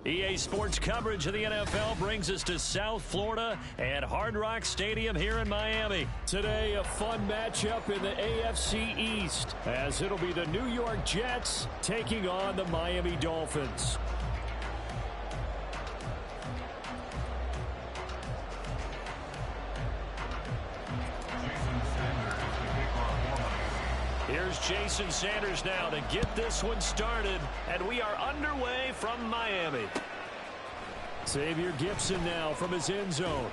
EA Sports coverage of the NFL brings us to South Florida at Hard Rock Stadium here in Miami. Today, a fun matchup in the AFC East, as it'll be the New York Jets taking on the Miami Dolphins. Here's Jason Sanders now to get this one started, and we are underway from Miami. Xavier Gipson now from his end zone.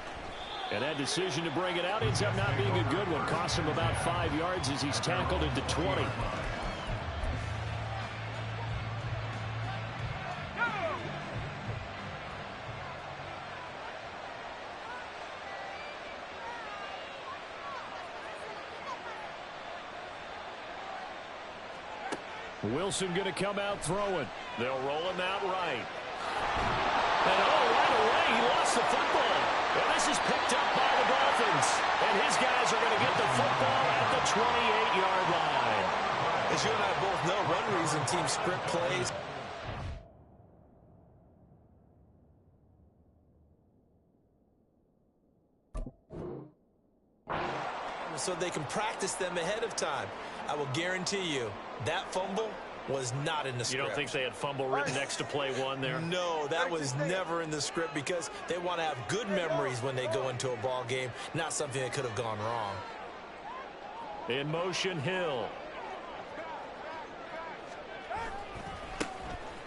And that decision to bring it out ends up not being a good one. Cost him about 5 yards as he's tackled into 20. Wilson going to come out throwing. They'll roll him out right. And right away, he lost the football. And this is picked up by the Dolphins. And his guys are going to get the football at the 28-yard line. As you and I both know, one reason team script plays so they can practice them ahead of time. I will guarantee you that fumble was not in the script. You don't think they had fumble written next to play one there? No, that was never in the script because they want to have good memories when they go into a ball game, not something that could have gone wrong. In motion, Hill.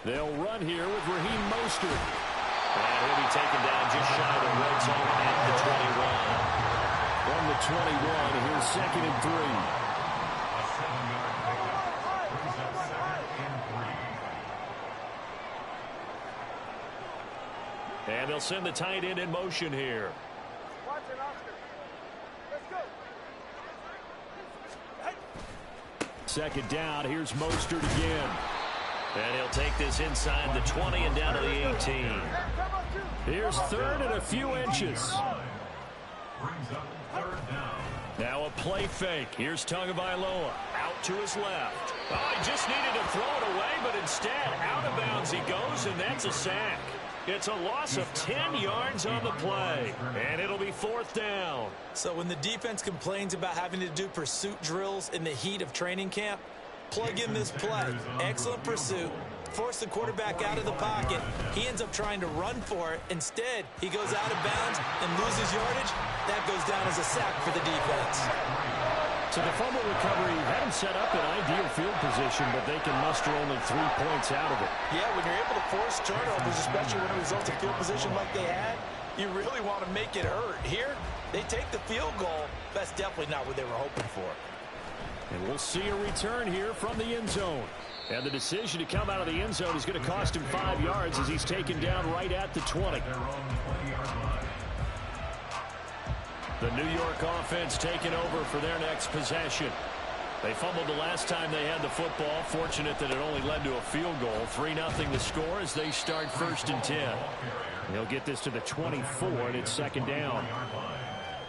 They'll run here with Raheem Mostert. And he'll be taken down just shy of the red zone at the 21. From the 21, here's 2nd and 3. And they'll send the tight end in motion here. Watch it, Oscar. Let's go. 2nd down. Here's Mostert again. And he'll take this inside the 20 and down to the 18. Here's 3rd and a few inches. Now a play fake. Here's Tagovailoa out to his left. Oh, he just needed to throw it away, but instead out of bounds he goes, and that's a sack. It's a loss of 10 yards on the play, and it'll be 4th down. So when the defense complains about having to do pursuit drills in the heat of training camp, plug in this play. Excellent pursuit. Force the quarterback out of the pocket. He ends up trying to run for it. Instead, he goes out of bounds and loses yardage. That goes down as a sack for the defense. So the fumble recovery had him set up in ideal field position, but they can muster only 3 points out of it. Yeah, when you're able to force turnovers, especially when it results in field position like they had, you really want to make it hurt. Here, they take the field goal. That's definitely not what they were hoping for. And we'll see a return here from the end zone. And the decision to come out of the end zone is going to cost him 5 yards as he's taken down right at the 20. The New York offense taking over for their next possession. They fumbled the last time they had the football. Fortunate that it only led to a field goal. 3-0 the score as they start 1st and 10. They'll get this to the 24, and it's 2nd down.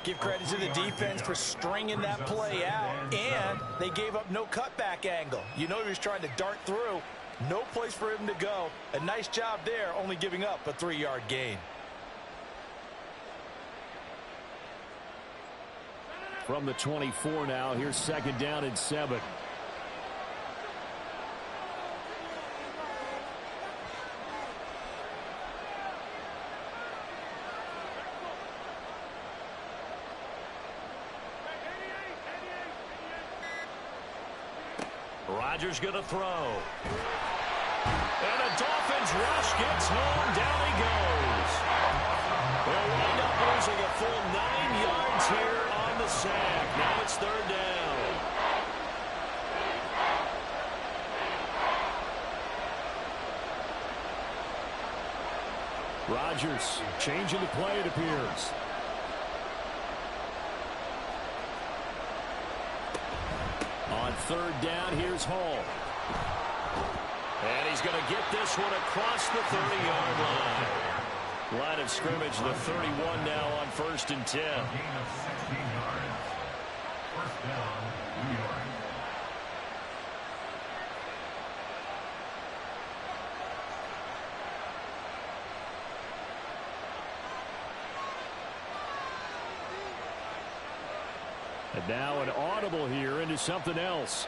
Give credit to the defense for stringing that play out, and they gave up no cutback angle. You know he was trying to dart through. No place for him to go. A nice job there, only giving up a 3-yard gain. From the 24 now, here's 2nd down and 7. Rodgers going to throw. And a Dolphins rush gets home. Down he goes. They'll wind up losing a full 9 yards here on the sack. Now it's 3rd down. Rodgers changing the play, it appears. On 3rd down, here's Hall. And he's going to get this one across the 30-yard line. Line of scrimmage, the 31 now on 1st and 10. And now an audible here into something else.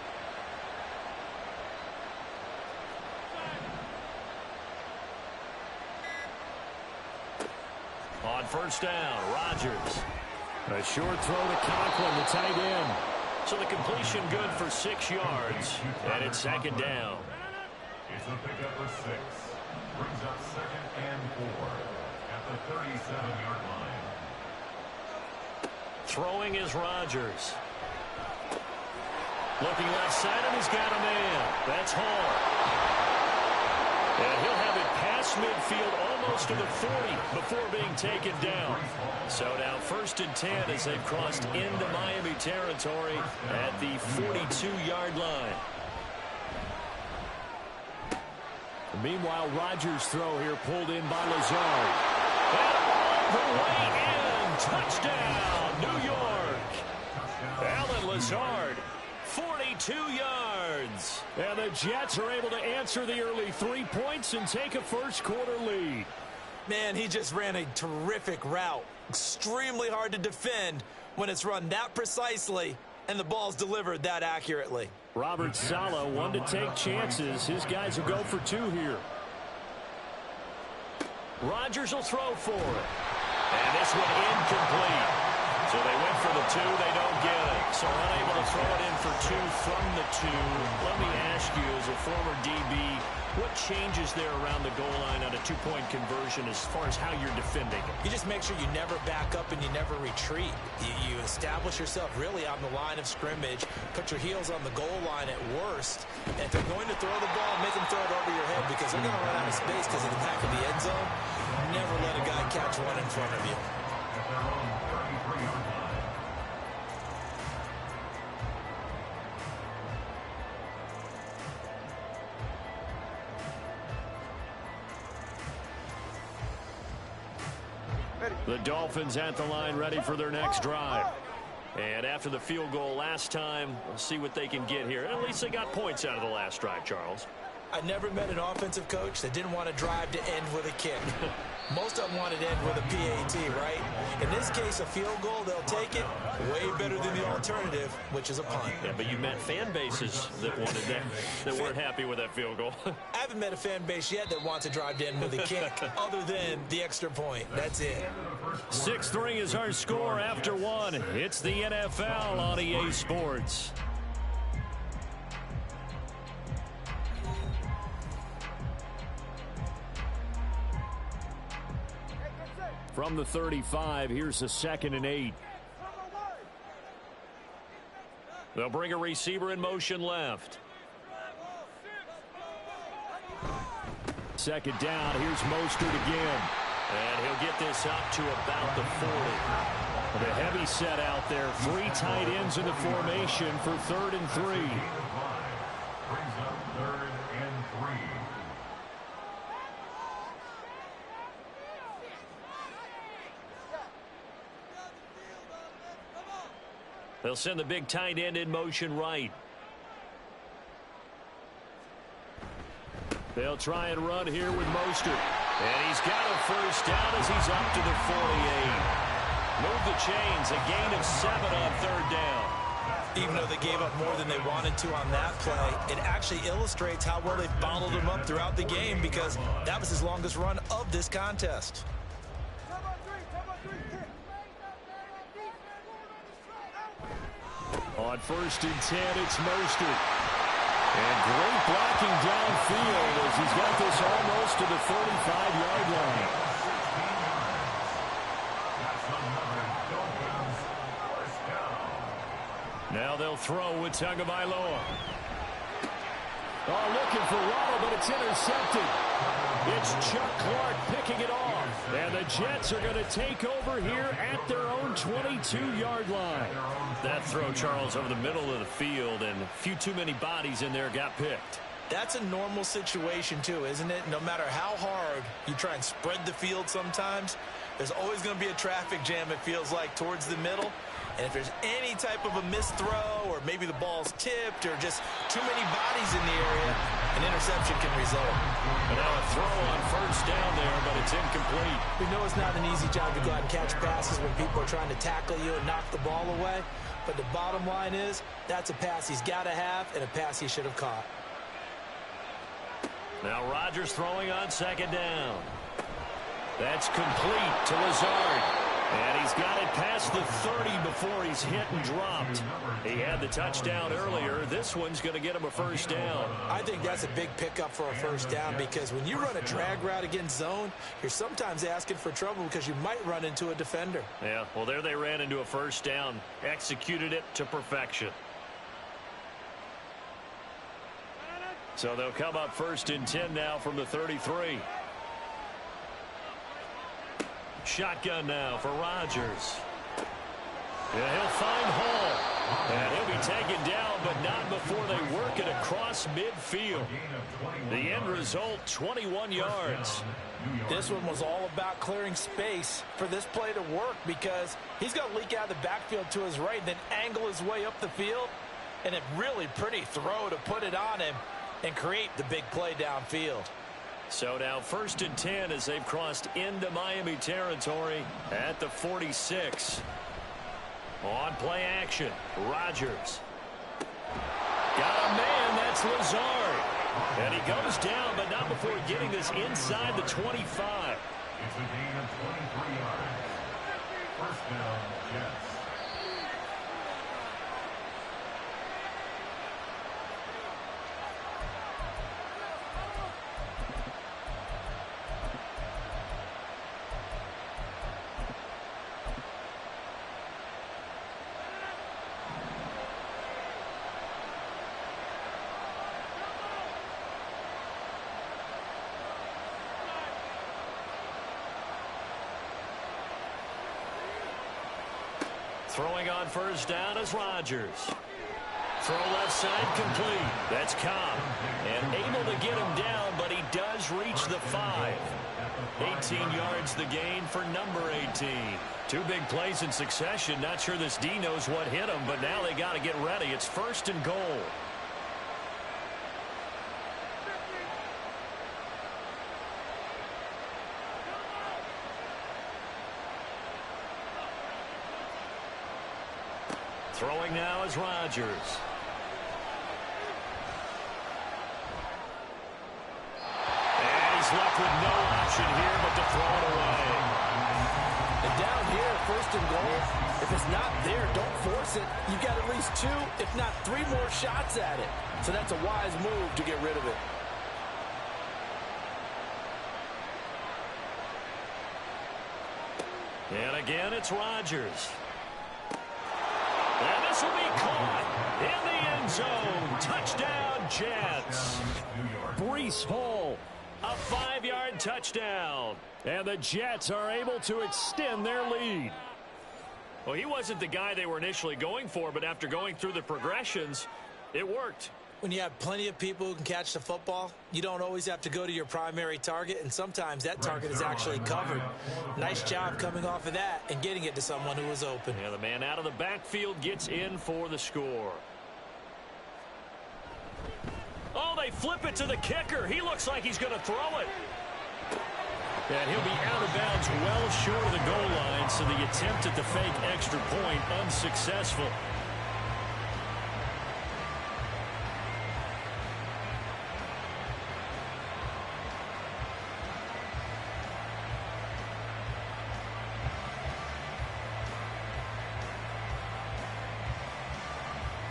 On first down, Rodgers. A short throw to Conklin, the tight end. So the completion good for 6 yards. And it's second down. It's a pickup for 6. Brings up 2nd and 4 at the 37-yard line. Throwing is Rodgers. Looking left side, and he's got a man. That's Hall. And he'll have it past midfield almost to the 40 before being taken down. So now 1st and 10 as they've crossed into Miami territory at the 42-yard line. Meanwhile, Rodgers' throw here pulled in by Lazard. And all the way in. Touchdown, New York. Alan Lazard, 42 yards. And the Jets are able to answer the early 3 points and take a first-quarter lead. Man, he just ran a terrific route. Extremely hard to defend when it's run that precisely and the ball's delivered that accurately. Robert Saleh, one to take chances. His guys will go for 2 here. Rodgers will throw for it. And this one incomplete. So they went for the 2, they don't get it. So unable to throw it in for 2 from the 2. Let me ask you, as a former DB, what changes there around the goal line on a 2-point conversion as far as how you're defending it? You just make sure you never back up and you never retreat. You establish yourself really on the line of scrimmage, put your heels on the goal line at worst, and if they're going to throw the ball, make them throw it over your head because they're going to run out of space because of the back of the end zone. Never let a guy catch one in front of you. The Dolphins at the line ready for their next drive. And after the field goal last time, we'll see what they can get here. At least they got points out of the last drive, Charles. I never met an offensive coach that didn't want to drive to end with a kick. Most of them wanted to end with a PAT, right? In this case, a field goal, they'll take it. Way better than the alternative, which is a punt. Yeah, but you met fan bases that wanted that, that weren't happy with that field goal. I haven't met a fan base yet that wants to drive to end with a kick, other than the extra point. That's it. 6-3 is our score after 1. It's the NFL on EA Sports. From the 35, here's the 2nd and 8. They'll bring a receiver in motion left. 2nd down, here's Mostert again. And he'll get this up to about the 40. The heavy set out there. 3 tight ends in the formation for 3rd and 3. Brings up 3rd and 3. They'll send the big tight end in motion right. They'll try and run here with Mostert. And he's got a first down as he's up to the 48. Move the chains, a gain of 7 on 3rd down. Even though they gave up more than they wanted to on that play, it actually illustrates how well they've bottled him up throughout the game because that was his longest run of this contest. On 1st and 10, it's Mostert. And great blocking downfield as he's got this almost to the 45-yard line. Now they'll throw with Tagovailoa. Oh, looking for Waddle, but it's intercepted. It's Chuck Clark picking it off. And the Jets are going to take over here at their own 22-yard line. That throw, Charles, over the middle of the field, and a few too many bodies in there got picked. That's a normal situation, too, isn't it? No matter how hard you try and spread the field sometimes, there's always going to be a traffic jam, it feels like, towards the middle. And if there's any type of a missed throw or maybe the ball's tipped or just too many bodies in the area, an interception can result. And now a throw on 1st down there, but it's incomplete. We know it's not an easy job to go out and catch passes when people are trying to tackle you and knock the ball away. But the bottom line is, that's a pass he's got to have and a pass he should have caught. Now Rodgers throwing on second down. That's complete to Lazard. And he's got it past the 30 before he's hit and dropped. He had the touchdown earlier. This one's going to get him a first down. I think that's a big pickup for a first down because when you run a drag route against zone, you're sometimes asking for trouble because you might run into a defender. Yeah, well, there they ran into a first down. Executed it to perfection. So they'll come up first and 10 now from the 33. Shotgun now for Rodgers. Yeah, he'll find Hall. And he'll be taken down, but not before they work it across midfield. The end result, 21 yards. This one was all about clearing space for this play to work because he's going to leak out of the backfield to his right and then angle his way up the field. And a really pretty throw to put it on him and create the big play downfield. So now first and 10 as they've crossed into Miami territory at the 46. On play action, Rodgers. Got a man, that's Lazard. And he goes down, but not before getting this inside the 25. It's a gain of 23 yards. First down, Jets. Throwing on first down is Rodgers. Throw left side complete. That's Cobb. And able to get him down, but he does reach the 5. 18 yards the gain for number 18. Two big plays in succession. Not sure this D knows what hit him, but now they got to get ready. It's first and goal. Throwing now is Rodgers. And he's left with no option here but to throw it away. And down here, first and goal, if it's not there, don't force it. You've got at least 2, if not 3 more shots at it. So that's a wise move to get rid of it. And again, it's Rodgers. And this will be caught in the end zone. Touchdown, Jets. Breece Hall, a 5-yard touchdown. And the Jets are able to extend their lead. Well, he wasn't the guy they were initially going for, but after going through the progressions, it worked. When you have plenty of people who can catch the football, you don't always have to go to your primary target, and sometimes that target is actually covered. Nice job coming off of that and getting it to someone who was open. Yeah, the man out of the backfield gets in for the score. Oh, they flip it to the kicker. He looks like he's going to throw it. And he'll be out of bounds well short of the goal line, so the attempt at the fake extra point unsuccessful.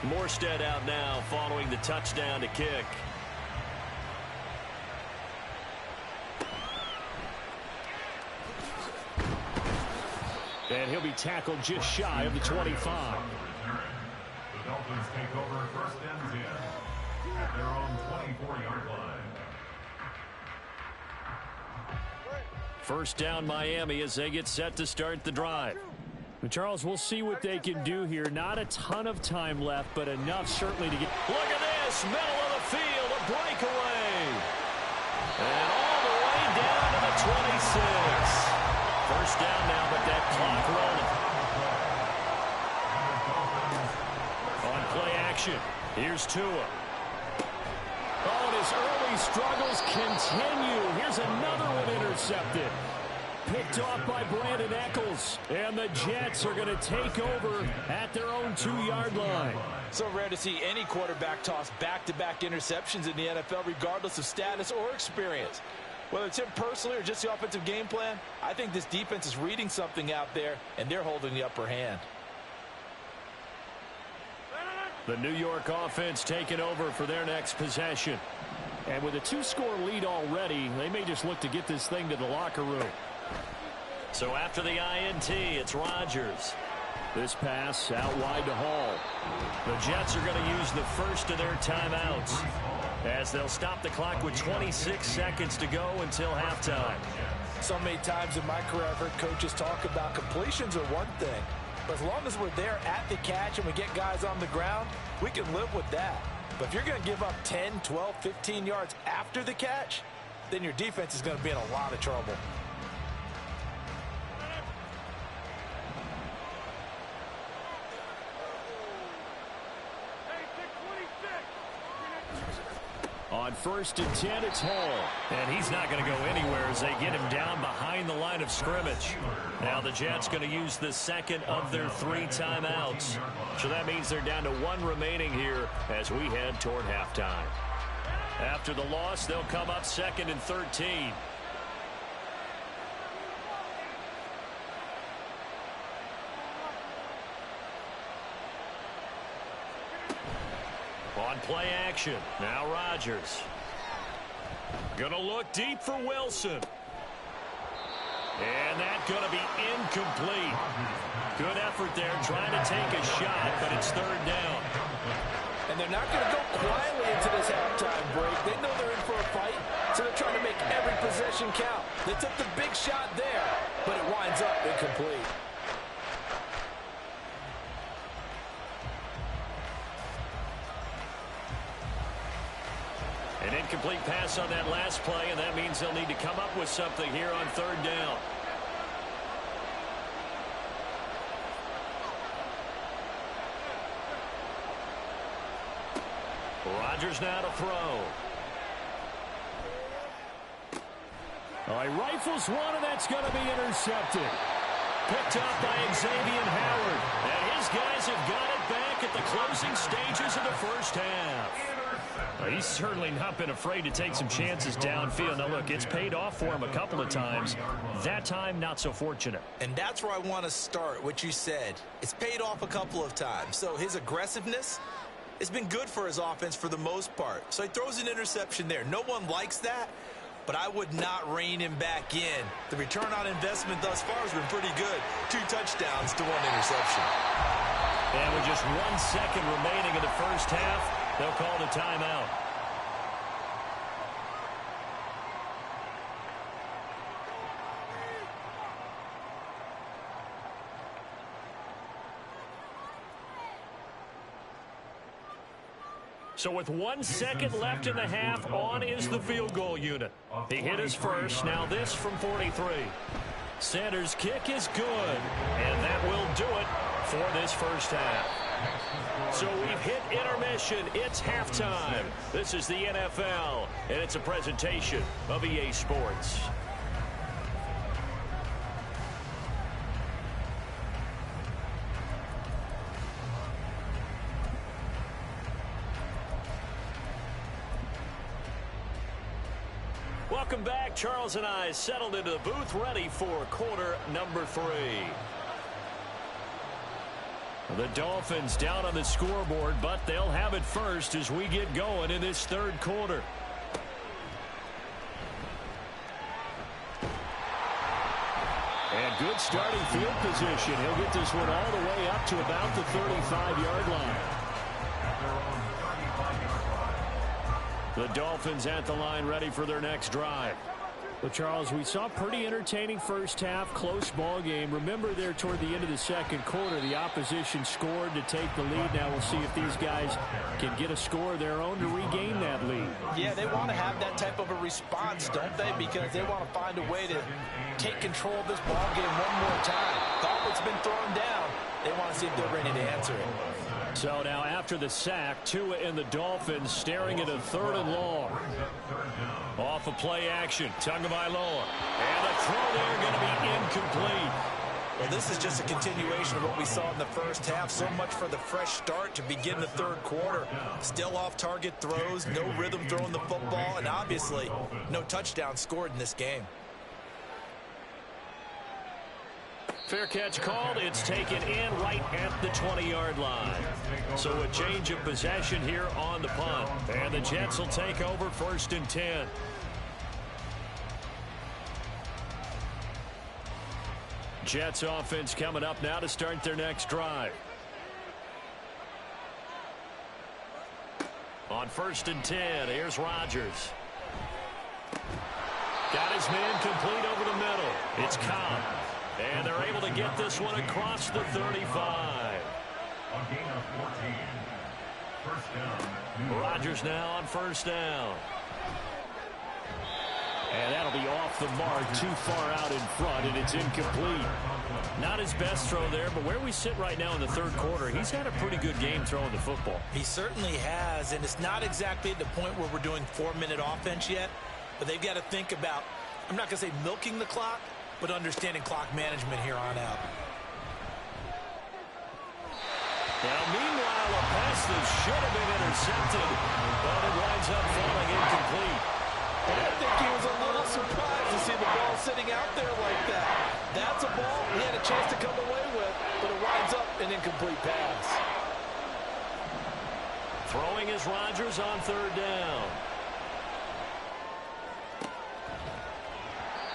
Morstead out now following the touchdown to kick. And he'll be tackled just shy of the 25. The Dolphins take over first and 10 at their own 24-yard line. First down Miami as they get set to start the drive. Charles, we'll see what they can do here. Not a ton of time left, but enough certainly to get... Look at this! Middle of the field, a breakaway! And all the way down to the 26. First down now, but that clock rolling. On play action, here's Tua. Oh, and his early struggles continue. Here's another one intercepted. picked off by Brandon Eccles. And the Jets are going to take over at their own 2-yard line. So rare to see any quarterback toss back-to-back interceptions in the NFL, regardless of status or experience. Whether it's him personally or just the offensive game plan, I think this defense is reading something out there, and they're holding the upper hand. The New York offense taking over for their next possession. And with a 2-score lead already, they may just look to get this thing to the locker room. So after the INT, it's Rodgers. This pass out wide to Hall. The Jets are going to use the first of their timeouts, as they'll stop the clock with 26 seconds to go until halftime. So many times in my career, I've heard coaches talk about completions are one thing. But as long as we're there at the catch and we get guys on the ground, we can live with that. But if you're going to give up 10, 12, 15 yards after the catch, then your defense is going to be in a lot of trouble. On 1st and 10, it's Hall. And he's not going to go anywhere as they get him down behind the line of scrimmage. Now the Jets going to use the second of their 3 timeouts. So that means they're down to 1 remaining here as we head toward halftime. After the loss, they'll come up 2nd and 13. On play action, now Rodgers. Gonna look deep for Wilson. And that's gonna be incomplete. Good effort there trying to take a shot, but it's 3rd down. And they're not gonna go quietly into this halftime break. They know they're in for a fight, so they're trying to make every possession count. They took the big shot there, but it winds up incomplete. An incomplete pass on that last play, and that means they'll need to come up with something here on 3rd down. Rodgers now to throw. All right, rifles one, and that's going to be intercepted. Picked up by Xavier Howard. And his guys have got it back at the closing stages of the first half. He's certainly not been afraid to take some chances downfield. Now, look, it's paid off for him a couple of times. That time, not so fortunate. And that's where I want to start, what you said. It's paid off a couple of times. So his aggressiveness has been good for his offense for the most part. So he throws an interception there. No one likes that, but I would not rein him back in. The return on investment thus far has been pretty good. 2 touchdowns to 1 interception. And with just 1 second remaining in the first half, they'll call it a timeout. So with 1 second left in the half, on is the field goal unit. He hit his first, now this from 43. Sanders' kick is good, and that will do it for this first half. So we've hit intermission. It's halftime. This is the NFL, and it's a presentation of EA Sports. Welcome back. Charles and I settled into the booth, ready for quarter number 3. The Dolphins down on the scoreboard, but they'll have it first as we get going in this 3rd quarter. And good starting field position. He'll get this one all the way up to about the 35-yard line. The Dolphins at the line, ready for their next drive. Well, Charles, we saw a pretty entertaining first half, close ball game. Remember there toward the end of the 2nd quarter, the opposition scored to take the lead. Now we'll see if these guys can get a score of their own to regain that lead. Yeah, they want to have that type of a response, don't they? Because they want to find a way to take control of this ball game one more time. Gauntlet's been thrown down. They want to see if they're ready to answer it. So now after the sack, Tua and the Dolphins staring at a 3rd and long. Off of play action, Tagovailoa. And the throw there going to be incomplete. Well, this is just a continuation of what we saw in the first half. So much for the fresh start to begin the 3rd quarter. Still off-target throws, no rhythm throwing the football, and obviously no touchdown scored in this game. Fair catch called. It's taken in right at the 20-yard line. So a change of possession here on the punt. And the Jets will take over 1st and 10. Jets offense coming up now to start their next drive. On 1st and 10, here's Rodgers. Got his man complete over the middle. It's Cobb. And they're able to get this one across the 35. A gain of 14. First down. Rodgers now on 1st down. And that'll be off the mark, too far out in front, and it's incomplete. Not his best throw there, but where we sit right now in the 3rd quarter, he's had a pretty good game throwing the football. He certainly has, and it's not exactly at the point where we're doing 4-minute offense yet, but they've got to think about, I'm not going to say milking the clock, but understanding clock management here on out. Now, meanwhile, a pass that should have been intercepted, but it winds up falling incomplete. And I think he was a little surprised to see the ball sitting out there like that. That's a ball he had a chance to come away with, but it winds up an incomplete pass. Throwing is Rodgers on 3rd down.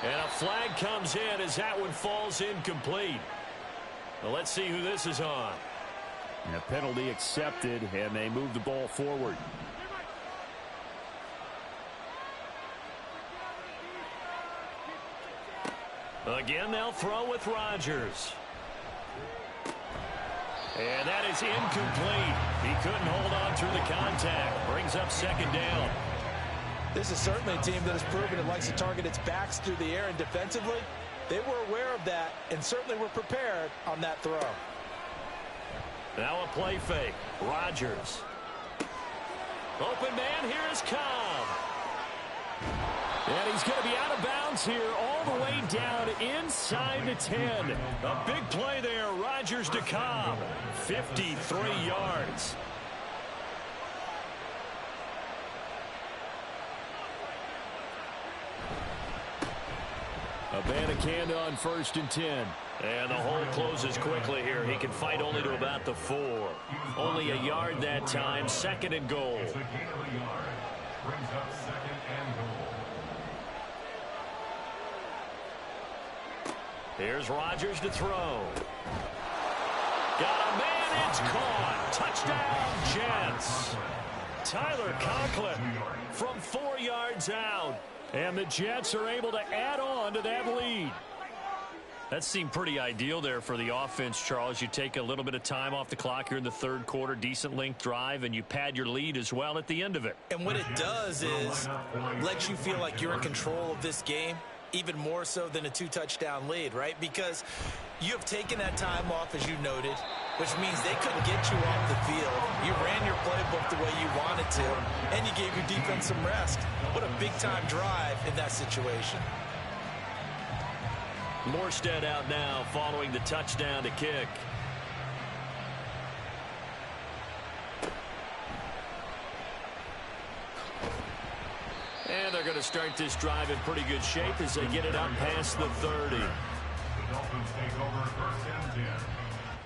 And a flag comes in as that one falls incomplete. Well, let's see who this is on. And a penalty accepted, and they move the ball forward. Again, they'll throw with Rodgers. And that is incomplete. He couldn't hold on through the contact. Brings up 2nd down. This is certainly a team that has proven it likes to target its backs through the air, and defensively, they were aware of that and certainly were prepared on that throw. Now a play fake. Rodgers. Open man, here is Cobb. And he's going to be out of bounds here all the way down inside the 10. A big play there, Rodgers to Cobb. 53 yards. Abanikanda on 1st and 10. And the hole closes quickly here. He can fight only to about the 4. Only a yard that time. 2nd and goal. It's a gain of a yard. Brings up 2nd and goal. Here's Rodgers to throw. Got a man. It's caught. Touchdown, Jets. Tyler Conklin from 4 yards out. And the Jets are able to add on to that lead. That seemed pretty ideal there for the offense, Charles. You take a little bit of time off the clock here in the 3rd quarter, decent length drive, and you pad your lead as well at the end of it. And what it does is lets you feel like you're in control of this game, even more so than a 2-touchdown lead, right? Because you have taken that time off, as you noted, which means they couldn't get you off the field. You ran your playbook the way you wanted to, and you gave your defense some rest. What a big-time drive in that situation. Morstead out now following the touchdown to kick. And they're going to start this drive in pretty good shape as they get it up past the 30. The Dolphins take over 1st and 10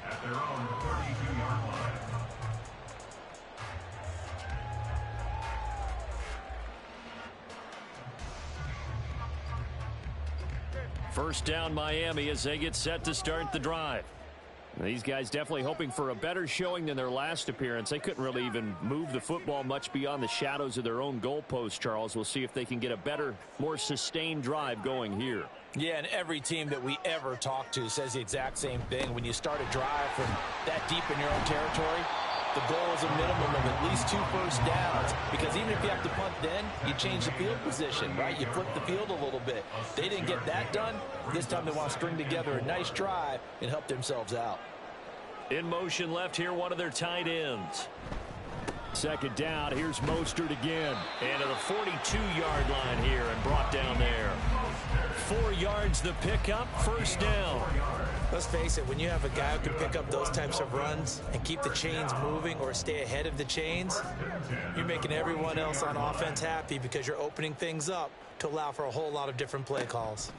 at their own 32-yard line. First down Miami as they get set to start the drive. These guys definitely hoping for a better showing than their last appearance. They couldn't really even move the football much beyond the shadows of their own goalpost, Charles. We'll see if they can get a better, more sustained drive going here. Yeah, and every team that we ever talk to says the exact same thing. When you start a drive from that deep in your own territory, the goal is a minimum of at least 2 first downs, because even if you have to punt then, you change the field position, right? You flip the field a little bit. They didn't get that done. This time they want to string together a nice drive and help themselves out. In motion left here, one of their tight ends. Second down, here's Mostert again. And to the 42-yard line here and brought down there. 4 yards the pickup, first down. Let's face it, when you have a guy who can pick up those types of runs and keep the chains moving or stay ahead of the chains, you're making everyone else on offense happy because you're opening things up to allow for a whole lot of different play calls.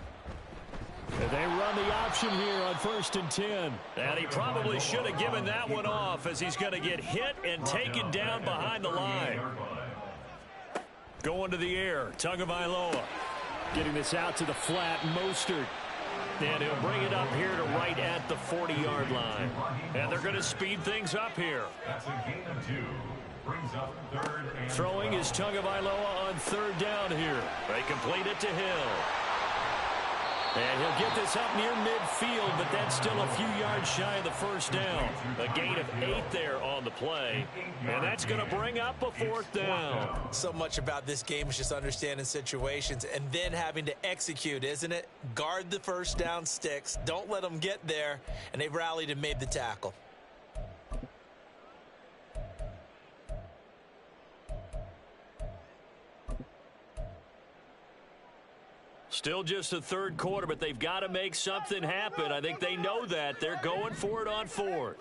And they run the option here on 1st and 10. And he probably should have given that one off as he's going to get hit and taken down behind the line. Going to the air, Tagovailoa. Getting this out to the flat, Mostert. And he'll bring it up here to right at the 40-yard line. And they're going to speed things up here. That's a gain of 2. Brings up 3rd and Throwing is Tagovailoa on 3rd down here. They complete it to Hill. And he'll get this up near midfield, but that's still a few yards shy of the first down. A gain of 8 there on the play. And that's going to bring up a 4th down. So much about this game is just understanding situations and then having to execute, isn't it? Guard the first down sticks. Don't let them get there. And they've rallied and made the tackle. Still just the 3rd quarter, but they've got to make something happen. I think they know that. They're going for it on 4th.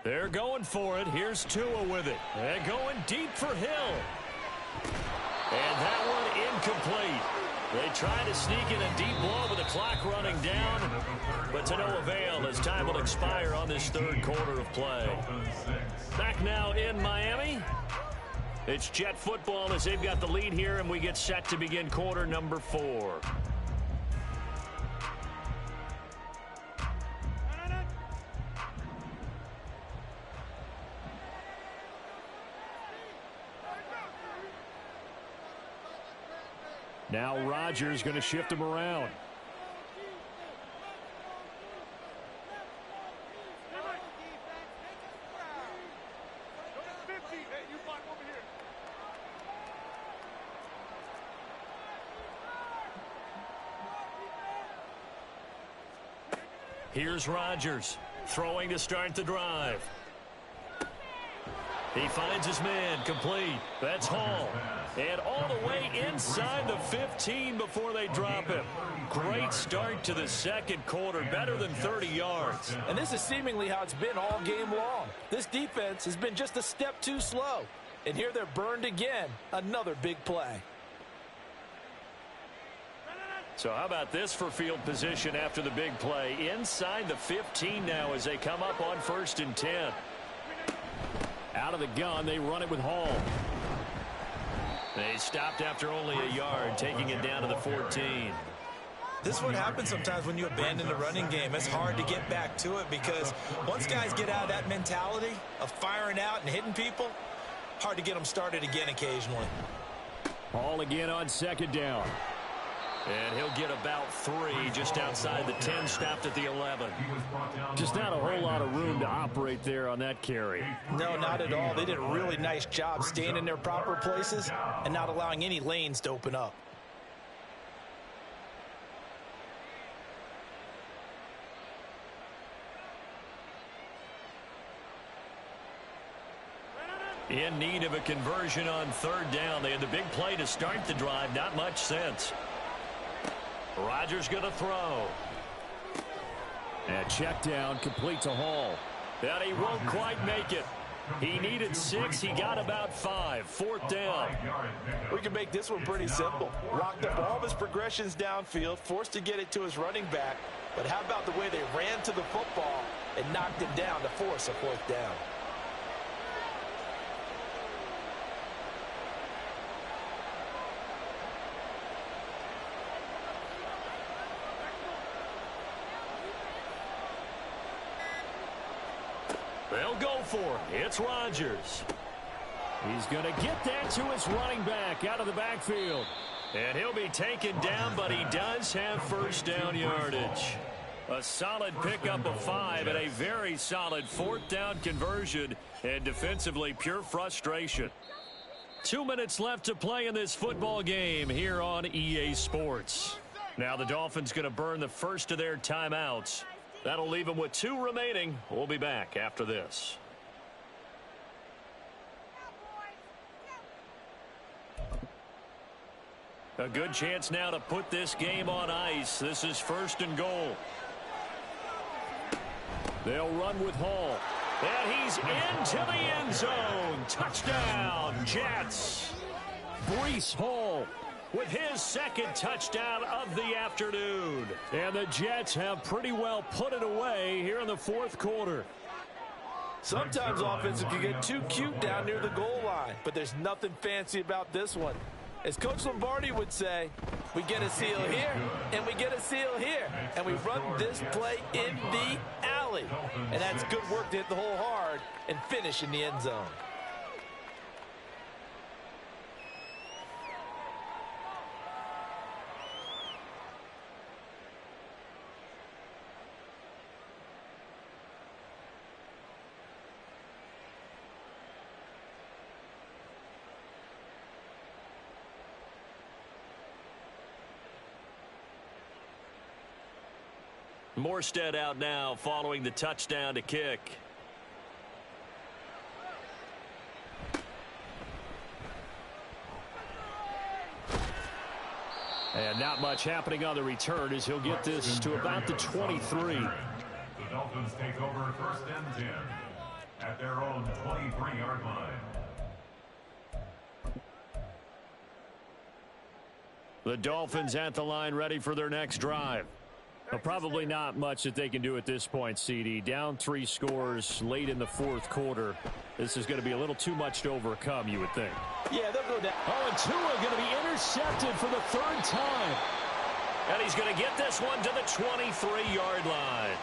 They're going for it. Here's Tua with it. And going deep for Hill. And that one incomplete. They try to sneak in a deep ball with the clock running down, but to no avail as time will expire on this 3rd quarter of play. Back now in Miami. It's Jet football as they've got the lead here, and we get set to begin quarter number 4. Now Rodgers going to shift him around. Here's Rodgers throwing to start the drive. He finds his man, complete. That's Hall. And all the way inside the 15 before they drop him. Great start to the 2nd quarter, better than 30 yards. And this is seemingly how it's been all game long. This defense has been just a step too slow. And here they're burned again. Another big play. So how about this for field position after the big play? Inside the 15 now as they come up on 1st and 10. Out of the gun, they run it with Hall. They stopped after only a yard, taking it down to the 14. This is what happens sometimes when you abandon the running game. It's hard to get back to it because once guys get out of that mentality of firing out and hitting people, hard to get them started again occasionally. Hall again on 2nd down. And he'll get about 3 just outside the 10, stopped at the 11. Just not a whole lot of room to operate there on that carry. No, not at all. They did a really nice job staying in their proper places and not allowing any lanes to open up. In need of a conversion on 3rd down. They had the big play to start the drive. Not much sense. Rodgers going to throw. And check down, complete to Hall. And he won't quite make it. He needed 6. He got about 5. 4th down. We can make this one pretty simple. Rocked up all of his progressions downfield, forced to get it to his running back. But how about the way they ran to the football and knocked him down to force a 4th down? They'll go for it. It's Rodgers. He's going to get that to his running back out of the backfield. And he'll be taken down, but he does have 1st down yardage. A solid pickup of 5 and a very solid 4th down conversion. And defensively, pure frustration. 2 minutes left to play in this football game here on EA Sports. Now the Dolphins going to burn the first of their timeouts. That'll leave them with 2 remaining. We'll be back after this. A good chance now to put this game on ice. This is 1st and goal. They'll run with Hall. And he's into the end zone. Touchdown, Jets. Breece Hall with his 2nd touchdown of the afternoon. And the Jets have pretty well put it away here in the 4th quarter. Sometimes offenses can get too cute down near the goal line, but there's nothing fancy about this one. As Coach Lombardi would say, we get a seal here, and we get a seal here, and we run this play in the alley. And that's good work to hit the hole hard and finish in the end zone. Morstead out now following the touchdown to kick. And not much happening on the return as he'll get this to about the 23. The Dolphins take over 1st and 10 at their own 23-yard line. The Dolphins at the line ready for their next drive. Well, probably not much that they can do at this point, CD. Down 3 scores late in the 4th quarter. This is going to be a little too much to overcome, you would think. Yeah, they'll go down. Oh, and Tua going to be intercepted for the 3rd time. And he's going to get this one to the 23-yard line.